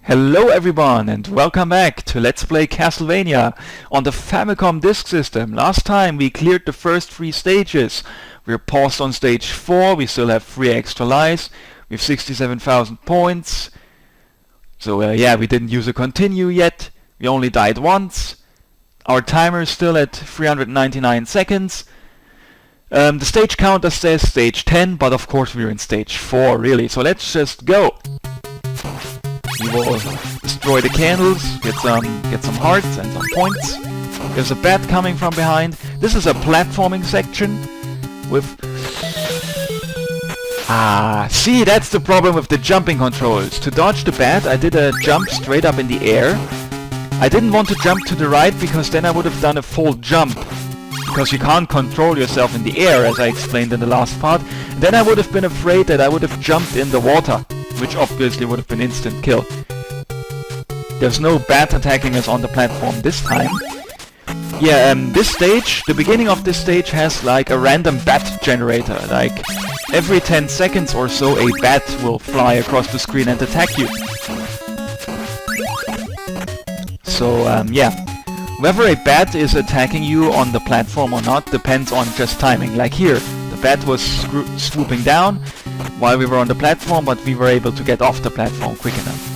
Hello everyone and welcome back to Let's Play Castlevania on the Famicom disk system. Last time we cleared the first 3 stages. We're paused on stage 4, we still have 3 extra lives. We have 67,000 points. So yeah, we didn't use a continue yet. We only died once. Our timer is still at 399 seconds. The stage counter says stage 10, but of course we're in stage 4 really. So let's just go. We will destroy the candles, get some hearts and some points. There's a bat coming from behind. This is a platforming section with... see, that's the problem with the jumping controls. To dodge the bat, I did a jump straight up in the air. I didn't want to jump to the right because then I would have done a full jump. Because you can't control yourself in the air, as I explained in the last part. Then I would have been afraid that I would have jumped in the water, which obviously would have been instant kill. There's no bat attacking us on the platform this time. Yeah, this stage, the beginning of this stage has like a random bat generator. Like every 10 seconds or so a bat will fly across the screen and attack you. So yeah, whether a bat is attacking you on the platform or not depends on just timing. Like here, the bat was swooping down while we were on the platform, but we were able to get off the platform quick enough.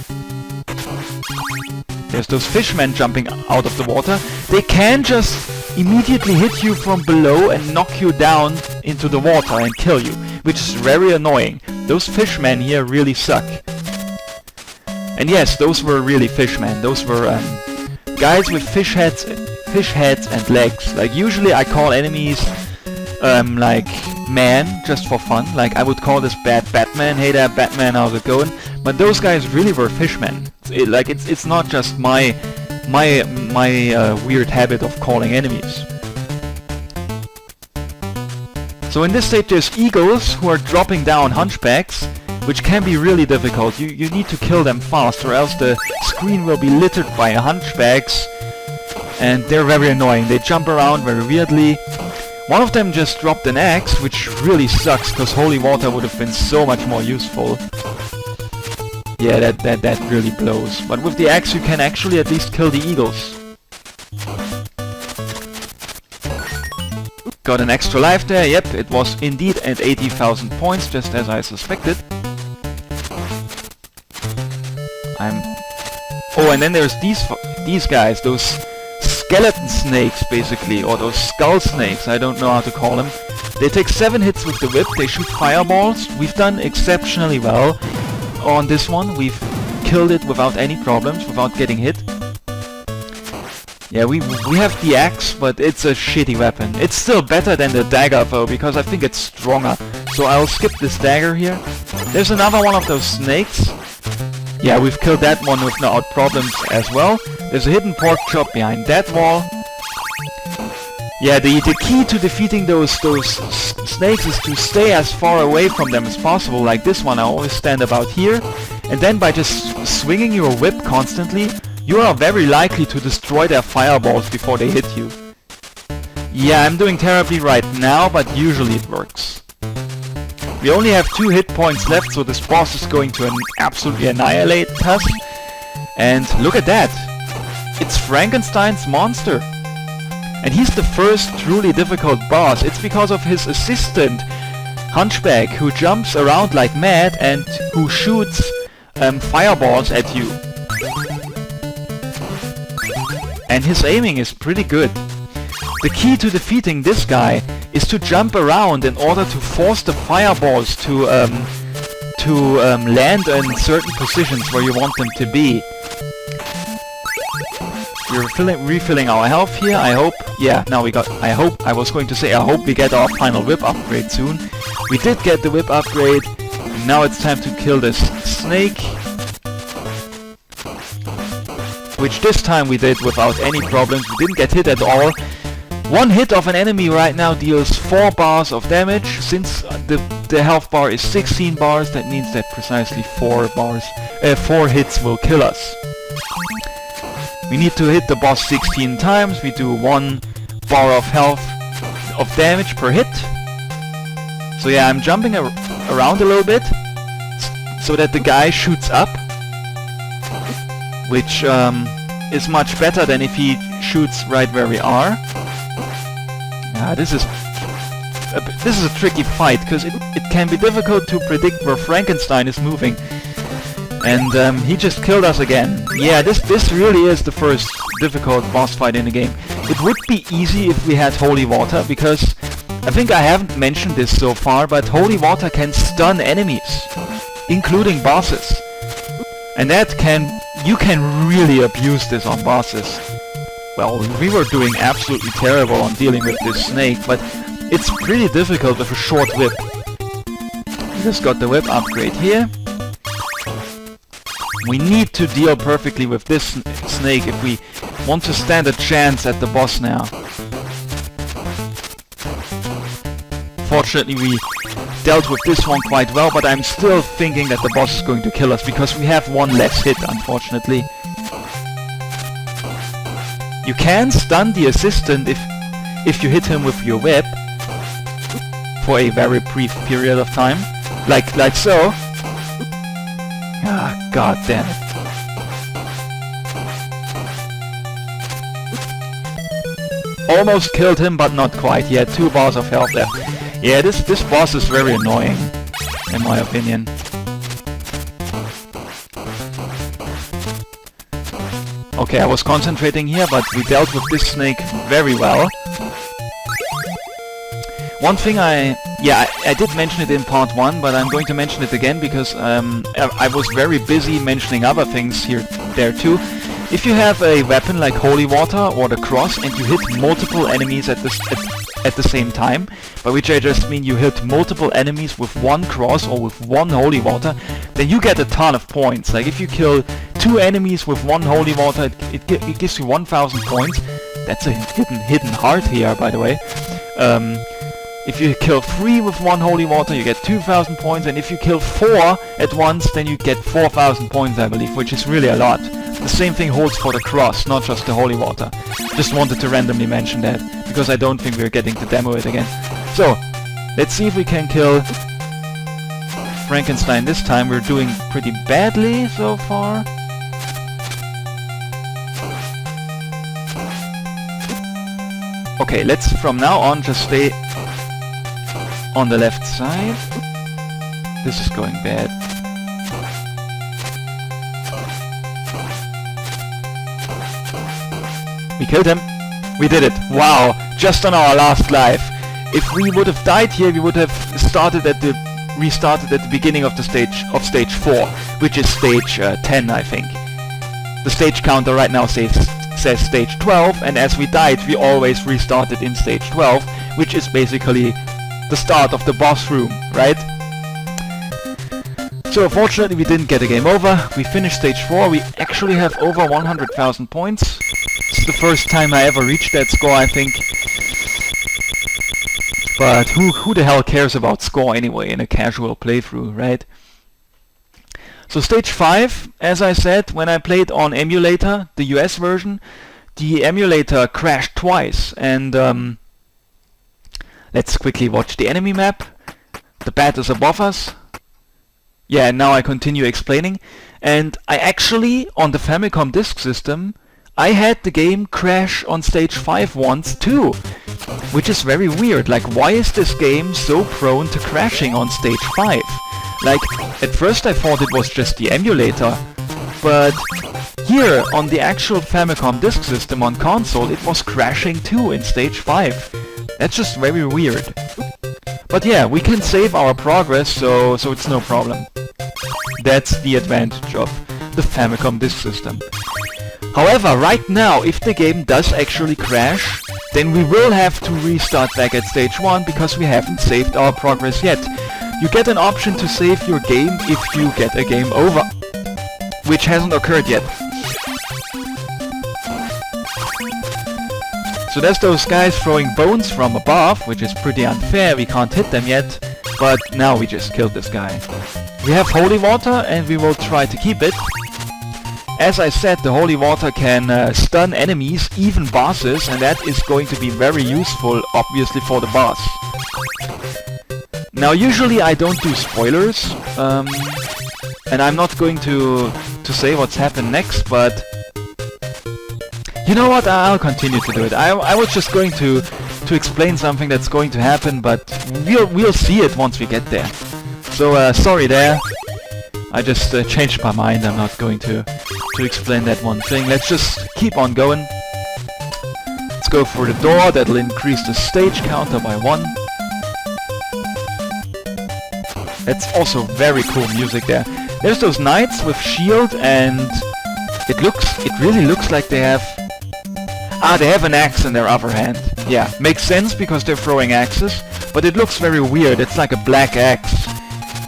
There's those fishmen jumping out of the water. They can just immediately hit you from below and knock you down into the water and kill you, which is very annoying. Those fishmen here really suck. And yes, those were really fishmen. Those were guys with fish heads and legs. Like usually I call enemies like man, just for fun. Like I would call this bad Batman. Hey there Batman, how's it going? But those guys really were fishmen. It's not just my weird habit of calling enemies. So in this stage there's eagles who are dropping down hunchbacks, which can be really difficult. You need to kill them fast or else the screen will be littered by hunchbacks, and they're very annoying. They jump around very weirdly. One of them just dropped an axe, which really sucks because holy water would have been so much more useful. Yeah, that really blows. But with the axe you can actually at least kill the eagles. Got an extra life there. Yep, it was indeed at 80,000 points, just as I suspected. Oh, and then there's these guys, those skeleton snakes basically, or those skull snakes, I don't know how to call them. They take 7 hits with the whip, they shoot fireballs. We've done exceptionally well on this one. We've killed it without any problems, without getting hit. Yeah, we have the axe, but it's a shitty weapon. It's still better than the dagger though, because I think it's stronger. So I'll skip this dagger here. There's another one of those snakes. Yeah, we've killed that one without problems as well. There's a hidden pork chop behind that wall. Yeah, the key to defeating those snakes is to stay as far away from them as possible. Like this one, I always stand about here. And then by just swinging your whip constantly, you are very likely to destroy their fireballs before they hit you. Yeah, I'm doing terribly right now, but usually it works. We only have 2 hit points left, so this boss is going to absolutely annihilate us. And look at that! It's Frankenstein's monster! And he's the first truly difficult boss. It's because of his assistant, Hunchback, who jumps around like mad and who shoots fireballs at you. And his aiming is pretty good. The key to defeating this guy is to jump around in order to force the fireballs to land in certain positions where you want them to be. We're refilling our health here, I hope. Yeah, now we got... I was going to say I hope we get our final whip upgrade soon. We did get the whip upgrade. Now it's time to kill this snake. Which this time we did without any problems. We didn't get hit at all. One hit of an enemy right now deals 4 bars of damage. Since the health bar is 16 bars, that means that precisely 4 hits will kill us. We need to hit the boss 16 times. We do 1 bar of health of damage per hit. So yeah, I'm jumping around a little bit so that the guy shoots up. which is much better than if he shoots right where we are. This is a tricky fight, because it can be difficult to predict where Frankenstein is moving. And he just killed us again. Yeah, this really is the first difficult boss fight in the game. It would be easy if we had Holy Water, because I think I haven't mentioned this so far, but Holy Water can stun enemies, including bosses. And you can really abuse this on bosses. Well, we were doing absolutely terrible on dealing with this snake, but it's pretty difficult with a short whip. We just got the whip upgrade here. We need to deal perfectly with this snake if we want to stand a chance at the boss now. Fortunately, we dealt with this one quite well, but I'm still thinking that the boss is going to kill us because we have one less hit, unfortunately. You can stun the assistant if you hit him with your whip for a very brief period of time, like so. Ah, god damn it. Almost killed him, but not quite. He had 2 bars of health left. Yeah, this boss is very annoying, in my opinion. Okay, I was concentrating here, but we dealt with this snake very well. One thing I did mention it in part 1, but I'm going to mention it again because I was very busy mentioning other things there too. If you have a weapon like Holy Water or the Cross and you hit multiple enemies at the same time, by which I just mean you hit multiple enemies with one Cross or with one Holy Water, then you get a ton of points. Like if you kill 2 enemies with one Holy Water, it gives you 1000 points. That's a hidden heart here, by the way. If you kill 3 with one Holy Water, you get 2000 points, and if you kill 4 at once, then you get 4000 points, I believe, which is really a lot. The same thing holds for the Cross, not just the Holy Water. Just wanted to randomly mention that, because I don't think we're getting to demo it again. So, let's see if we can kill Frankenstein this time. We're doing pretty badly so far. Okay, let's from now on just stay on the left side. This is going bad. We killed him. We did it. Wow, just on our last life. If we would have died here, we would have restarted at the beginning of the stage 4, which is stage 10, I think. The stage counter right now says stage 12, and as we died, we always restarted in stage 12, which is basically the start of the boss room, right? So fortunately we didn't get a game over. We finished stage 4. We actually have over 100,000 points. It's the first time I ever reached that score, I think. But who the hell cares about score anyway in a casual playthrough, right? So stage 5, as I said, when I played on emulator, the US version, the emulator crashed twice, and let's quickly watch the enemy map. The bat is above us. Yeah, and now I continue explaining. And I actually, on the Famicom disk system, I had the game crash on stage 5 once too. Which is very weird. Like, why is this game so prone to crashing on stage 5? Like, at first I thought it was just the emulator, but here on the actual Famicom disk system on console it was crashing too in stage 5. That's just very weird. But yeah, we can save our progress, so it's no problem. That's the advantage of the Famicom disk system. However, right now, if the game does actually crash, then we will have to restart back at stage 1 because we haven't saved our progress yet. You get an option to save your game if you get a game over, which hasn't occurred yet. So there's those guys throwing bones from above, which is pretty unfair. We can't hit them yet, but now we just killed this guy. We have Holy Water and we will try to keep it. As I said, the Holy Water can stun enemies, even bosses, and that is going to be very useful, obviously, for the boss. Now, usually I don't do spoilers, And I'm not going to say what's happened next, but you know what? I'll continue to do it. I was just going to explain something that's going to happen, but we'll see it once we get there. So sorry there. I just changed my mind. I'm not going to explain that one thing. Let's just keep on going. Let's go for the door. That'll increase the stage counter by 1. That's also very cool music there. There's those knights with shield, and it really looks like they have an axe in their upper hand. Yeah, makes sense because they're throwing axes, but it looks very weird. It's like a black axe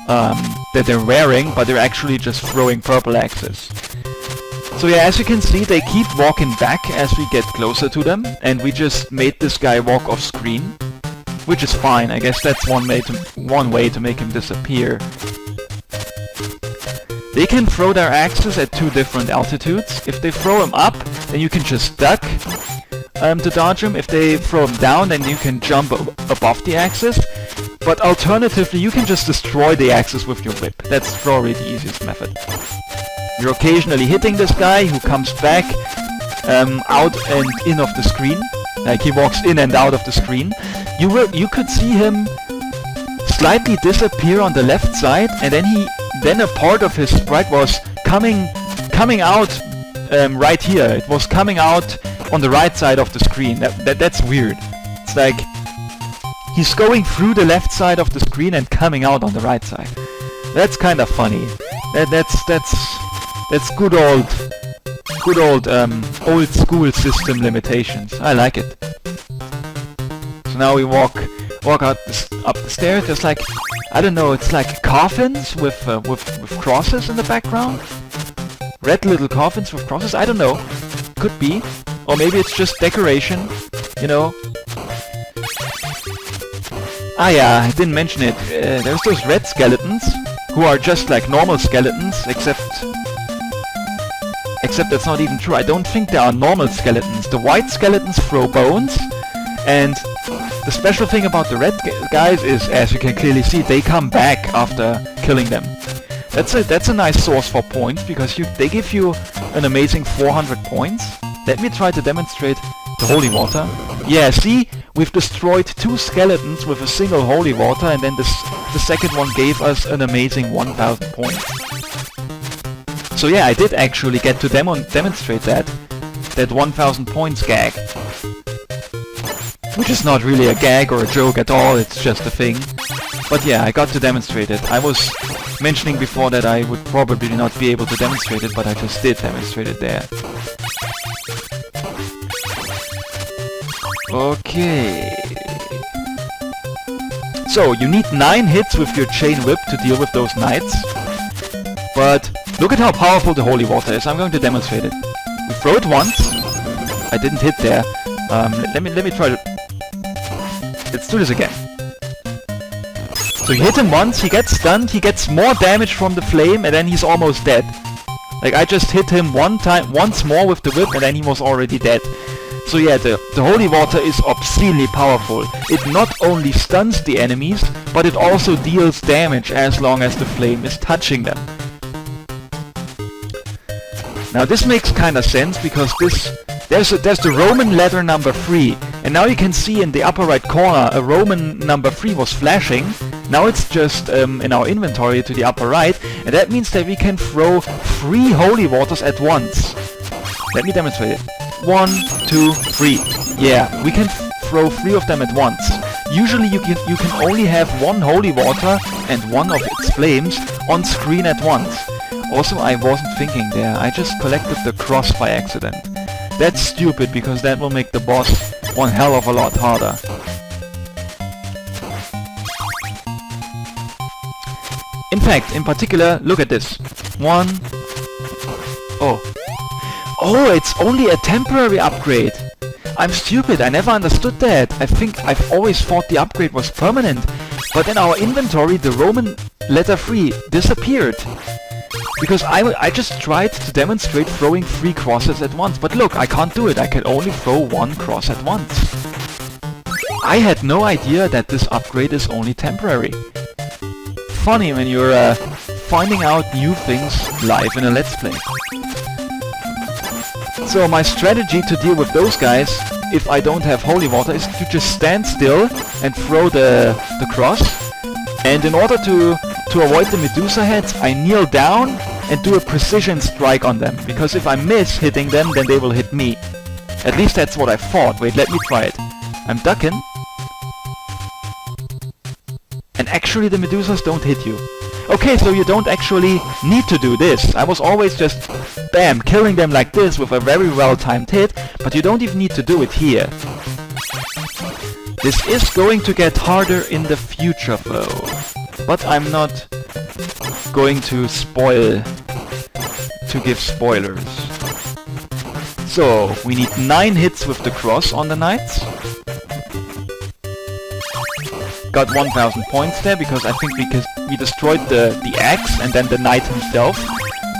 that they're wearing, but they're actually just throwing purple axes. So yeah, as you can see, they keep walking back as we get closer to them, and we just made this guy walk off screen, which is fine. I guess that's one way to make him disappear. They can throw their axes at 2 different altitudes. If they throw them up, then you can just duck to dodge them. If they throw them down, then you can jump above the axis. But alternatively, you can just destroy the axis with your whip. That's probably the easiest method. You're occasionally hitting this guy who comes back out and in of the screen. Like he walks in and out of the screen. You could see him slightly disappear on the left side, and then a part of his sprite was coming out right here. It was coming out on the right side of the screen. That's weird. It's like he's going through the left side of the screen and coming out on the right side. That's kind of funny. That's good old old school system limitations. I like it. So now we walk up the stairs. There's like, I don't know, it's like coffins with crosses in the background. Red little coffins with crosses. I don't know. Could be, or maybe it's just decoration. You know. Ah yeah, I didn't mention it. There's those red skeletons who are just like normal skeletons, except that's not even true. I don't think they are normal skeletons. The white skeletons throw bones, and the special thing about the red guys is, as you can clearly see, they come back after killing them. That's a nice source for points, because they give you an amazing 400 points. Let me try to demonstrate the holy water. Yeah, see? We've destroyed 2 skeletons with a single holy water, and then the second one gave us an amazing 1000 points. So yeah, I did actually get to demonstrate that 1000 points gag. Which is not really a gag or a joke at all, it's just a thing. But yeah, I got to demonstrate it. I was mentioning before that I would probably not be able to demonstrate it, but I just did demonstrate it there. Okay. So, you need 9 hits with your chain whip to deal with those knights. But look at how powerful the holy water is. I'm going to demonstrate it. We throw it once. I didn't hit there. Let me try to... Let's do this again. So you hit him once, he gets stunned, he gets more damage from the flame, and then he's almost dead. Like, I just hit him once more with the whip, and then he was already dead. So yeah, the holy water is obscenely powerful. It not only stuns the enemies, but it also deals damage as long as the flame is touching them. Now this makes kinda sense, because there's the Roman letter number 3, and now you can see in the upper right corner a Roman number 3 was flashing. Now it's just in our inventory to the upper right, and that means that we can throw 3 holy waters at once. Let me demonstrate it. 1, 2, 3. Yeah, we can throw 3 of them at once. Usually you can only have 1 holy water and 1 of its flames on screen at once. Also, I wasn't thinking there. I just collected the cross by accident. That's stupid, because that will make the boss one hell of a lot harder. In fact, in particular, look at this. 1... Oh, it's only a temporary upgrade. I'm stupid, I never understood that. I think I've always thought the upgrade was permanent. But in our inventory, the Roman letter 3 disappeared. Because I just tried to demonstrate throwing 3 crosses at once. But look, I can't do it. I can only throw 1 cross at once. I had no idea that this upgrade is only temporary. Funny when you're finding out new things live in a Let's Play. So my strategy to deal with those guys, if I don't have holy water, is to just stand still and throw the cross. And in order to avoid the Medusa heads, I kneel down and do a precision strike on them. Because if I miss hitting them, then they will hit me. At least that's what I thought. Wait, let me try it. I'm ducking. And actually the Medusas don't hit you. Okay, so you don't actually need to do this. I was always just, bam, killing them like this with a very well-timed hit, but you don't even need to do it here. This is going to get harder in the future though. But I'm not going to give spoilers. So, we need 9 hits with the cross on the knights. Got 1000 points there because I think we destroyed the axe and then the knight himself,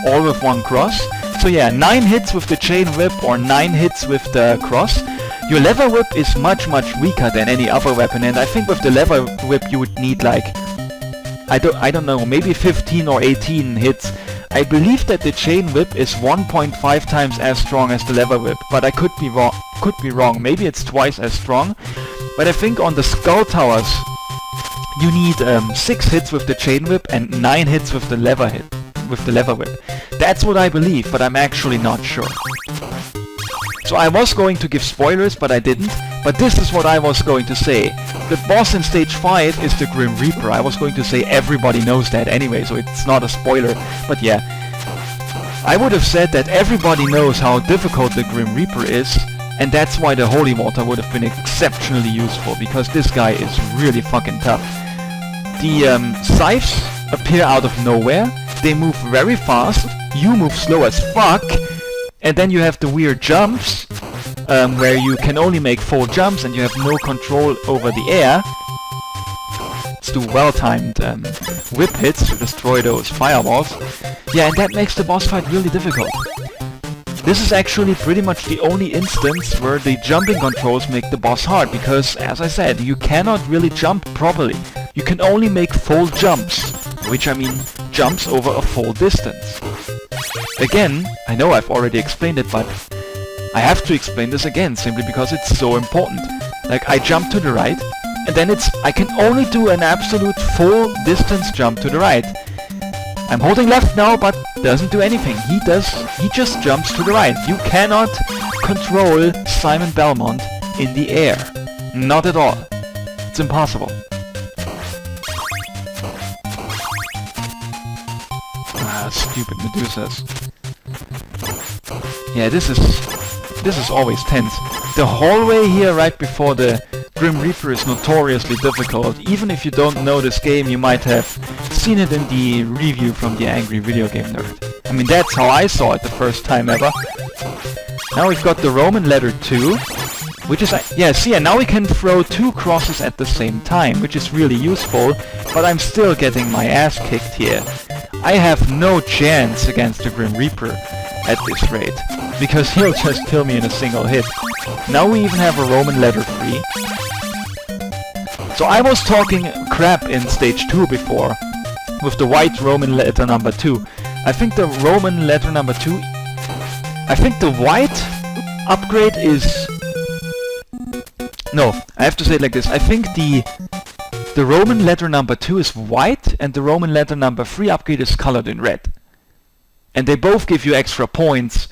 all with one cross. So yeah, 9 hits with the chain whip or 9 hits with the cross. Your lever whip is much weaker than any other weapon, and I think with the lever whip you would need like, I don't know, maybe 15 or 18 hits. I believe that the chain whip is 1.5 times as strong as the lever whip, but I could be wrong. Maybe it's twice as strong. But I think on the skull towers you need 6 hits with the chain whip and 9 hits with the lever whip. That's what I believe, but I'm actually not sure. So I was going to give spoilers, but I didn't. But this is what I was going to say. The boss in stage 5 is the Grim Reaper. I was going to say everybody knows that anyway, so it's not a spoiler. But yeah, I would have said that everybody knows how difficult the Grim Reaper is, and that's why the holy water would have been exceptionally useful, because this guy is really fucking tough. The scythes appear out of nowhere, they move very fast, you move slow as fuck, and then you have the weird jumps, where you can only make 4 jumps and you have no control over the air. Let's do well-timed whip hits to destroy those fireballs. Yeah, and that makes the boss fight really difficult. This is actually pretty much the only instance where the jumping controls make the boss hard, because, as I said, you cannot really jump properly. You can only make full jumps, which I mean jumps over a full distance. Again, I know I've already explained it, but I have to explain this again, simply because it's so important. Like, I jump to the right, and then I can only do an absolute full distance jump to the right. I'm holding left now, but doesn't do anything. He just jumps to the right. You cannot control Simon Belmont in the air. Not at all. It's impossible. Ah, stupid Medusas. Yeah, this is always tense. The hallway here right before the Grim Reaper is notoriously difficult. Even if you don't know this game, you might have seen it in the review from the Angry Video Game Nerd. I mean, that's how I saw it the first time ever. Now we've got the Roman letter 2, which is, yeah, see, and now we can throw 2 crosses at the same time, which is really useful, but I'm still getting my ass kicked here. I have no chance against the Grim Reaper at this rate, because he'll just kill me in a single hit. Now we even have a Roman letter 3. So I was talking crap in stage 2 before, with the white Roman letter number 2. I think the Roman letter number 2... I think the white upgrade is... No, I have to say it like this. I think the Roman letter number 2 is white, and the Roman letter number 3 upgrade is colored in red. And they both give you extra points,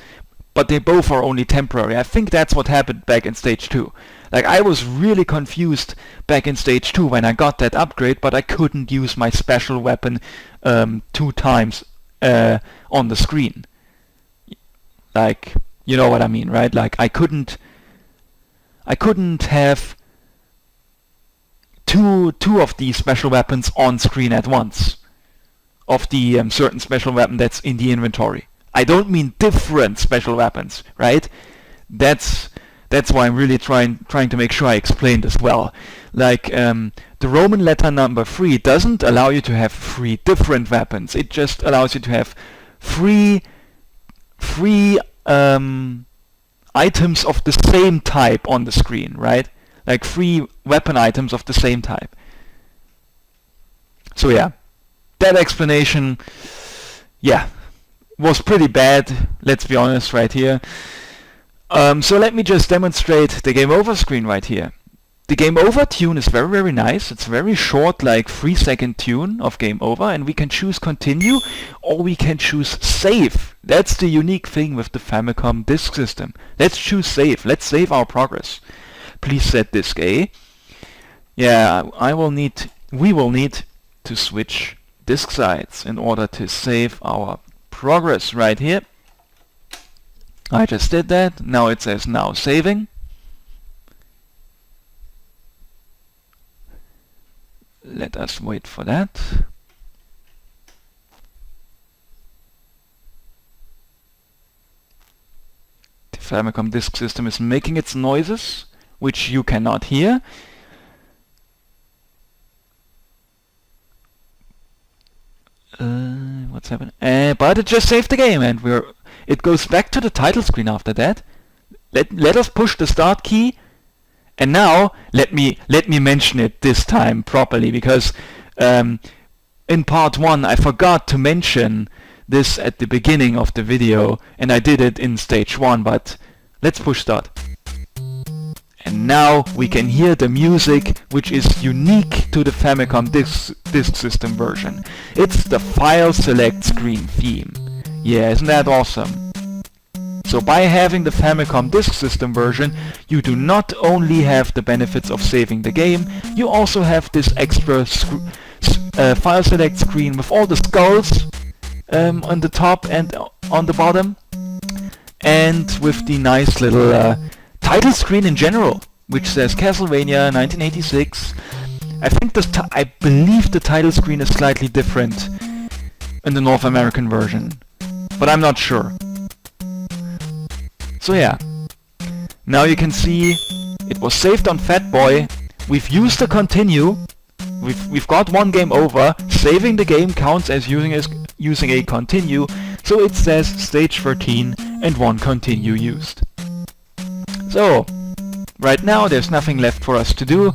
but they both are only temporary. I think that's what happened back in stage 2. Like, I was really confused back in stage 2 when I got that upgrade, but I couldn't use my special weapon 2 times on the screen. Like, you know what I mean, right? Like, I couldn't have two of these special weapons on screen at once. Of the certain special weapon that's in the inventory. I don't mean different special weapons, right? That's why I'm really trying to make sure I explain this well. Like, the Roman letter number 3 doesn't allow you to have 3 different weapons. It just allows you to have 3 items of the same type on the screen, right? Like 3 weapon items of the same type. So yeah, that explanation, yeah, was pretty bad, let's be honest right here. So let me just demonstrate the game over screen right here. The game over tune is very, very nice. It's very short, like 3-second tune of game over, and we can choose continue or we can choose save. That's the unique thing with the Famicom disk system. Let's choose save. Let's save our progress. Please set disk A. Yeah, we will need to switch disk sides in order to save our progress right here. I just did that. Now it says now saving. Let us wait for that. The Famicom disk system is making its noises, which you cannot hear. What's happening? But it just saved the game, and it goes back to the title screen after that. Let us push the start key. And now, let me mention it this time properly, because in part 1 I forgot to mention this at the beginning of the video, and I did it in stage 1, but let's push start. And now we can hear the music, which is unique to the Famicom disk system version. It's the file select screen theme. Yeah, isn't that awesome? So by having the Famicom disk system version, you do not only have the benefits of saving the game, you also have this extra file select screen with all the skulls on the top and on the bottom, and with the nice little title screen in general, which says Castlevania 1986. I believe the title screen is slightly different in the North American version, but I'm not sure. So yeah, now you can see it was saved on Fat Boy. We've used the continue. We've got one game over. Saving the game counts as using a continue, so it says stage 13 and 1 continue used. So right now there's nothing left for us to do.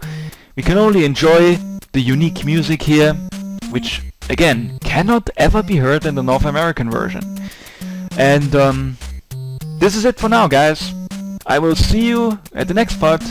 We can only enjoy the unique music here, which again cannot ever be heard in the North American version. And this is it for now, guys. I will see you at the next part.